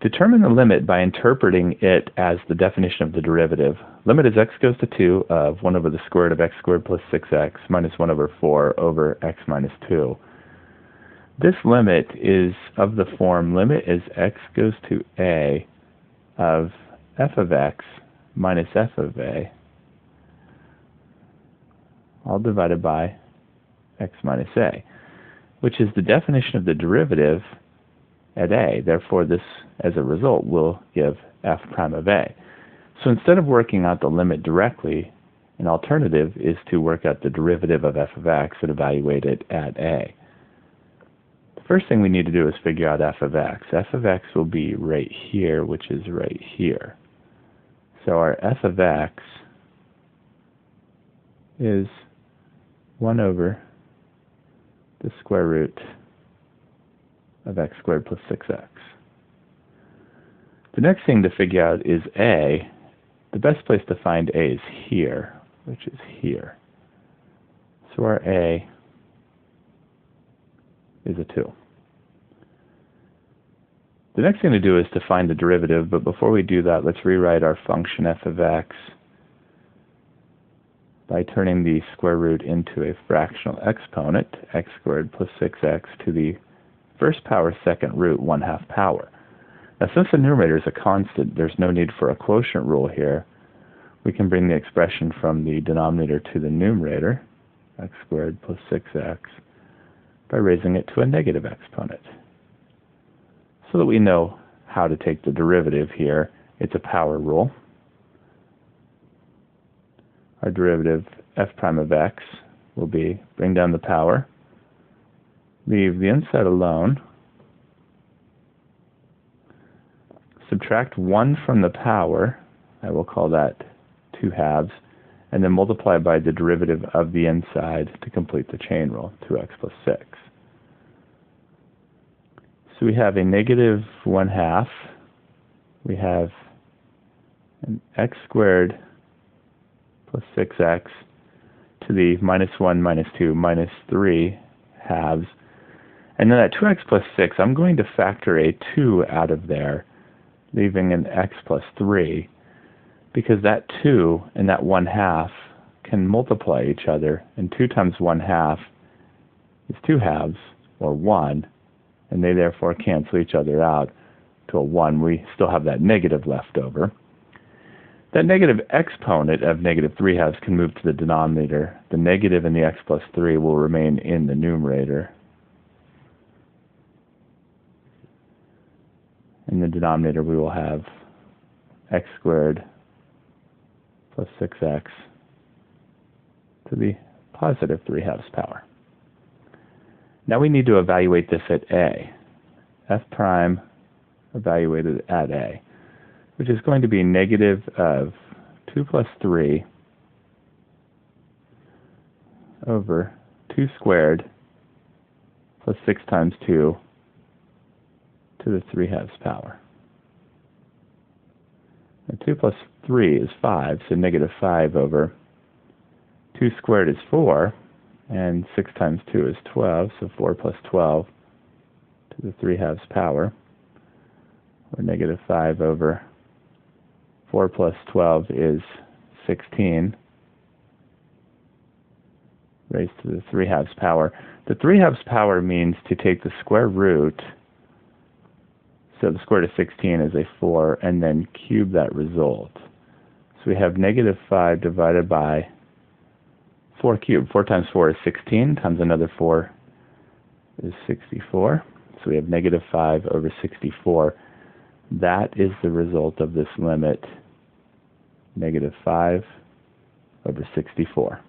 Determine the limit by interpreting it as the definition of the derivative. Limit as x goes to 2 of 1 over the square root of x squared plus 6x minus 1 over 4 over x minus 2. This limit is of the form limit as x goes to a of f of x minus f of a, all divided by x minus a, which is the definition of the derivative at a. Therefore, this, as a result, will give f prime of a. So instead of working out the limit directly, an alternative is to work out the derivative of f of x and evaluate it at a. The first thing we need to do is figure out f of x. F of x will be right here, which is right here. So our f of x is 1 over the square root of x squared plus 6x. The next thing to figure out is a. The best place to find a is here, which is here. So our a is a 2. The next thing to do is to find the derivative, but before we do that, let's rewrite our function f of x by turning the square root into a fractional exponent, x squared plus 6x to the first power second root 1/2 power. Now, since the numerator is a constant, there's no need for a quotient rule here. We can bring the expression from the denominator to the numerator, x squared plus 6x, by raising it to a negative exponent. So that we know how to take the derivative here, it's a power rule. Our derivative, f prime of x, will be bring down the power, leave the inside alone, subtract 1 from the power, I will call that 2/2, and then multiply by the derivative of the inside to complete the chain rule, 2x plus 6. So we have a negative 1/2, we have an x squared plus 6x to the minus 1 minus 2 minus 3/2, and then at 2x plus 6, I'm going to factor a 2 out of there, leaving an x plus 3, because that 2 and that 1/2 can multiply each other, and 2 times 1/2 is 2/2, or 1, and they therefore cancel each other out to a 1. We still have that negative left over. That negative exponent of negative 3/2 can move to the denominator. The negative in the x plus 3 will remain in the numerator. In the denominator, we will have x squared plus 6x to the positive 3/2 power. Now we need to evaluate this at a. F prime evaluated at a, which is going to be negative of 2 plus 3 over 2 squared plus 6 times 2 to the 3/2 power. And 2 plus 3 is 5, so negative 5 over 2 squared is 4, and 6 times 2 is 12, so 4 plus 12 to the 3/2 power, or negative 5 over 4 plus 12 is 16, raised to the 3/2 power. The 3/2 power means to take the square root, so the square root of 16 is a 4, and then cube that result. So we have negative 5 divided by 4 cubed. 4 times 4 is 16, times another 4 is 64. So we have negative 5 over 64. That is the result of this limit, negative 5 over 64.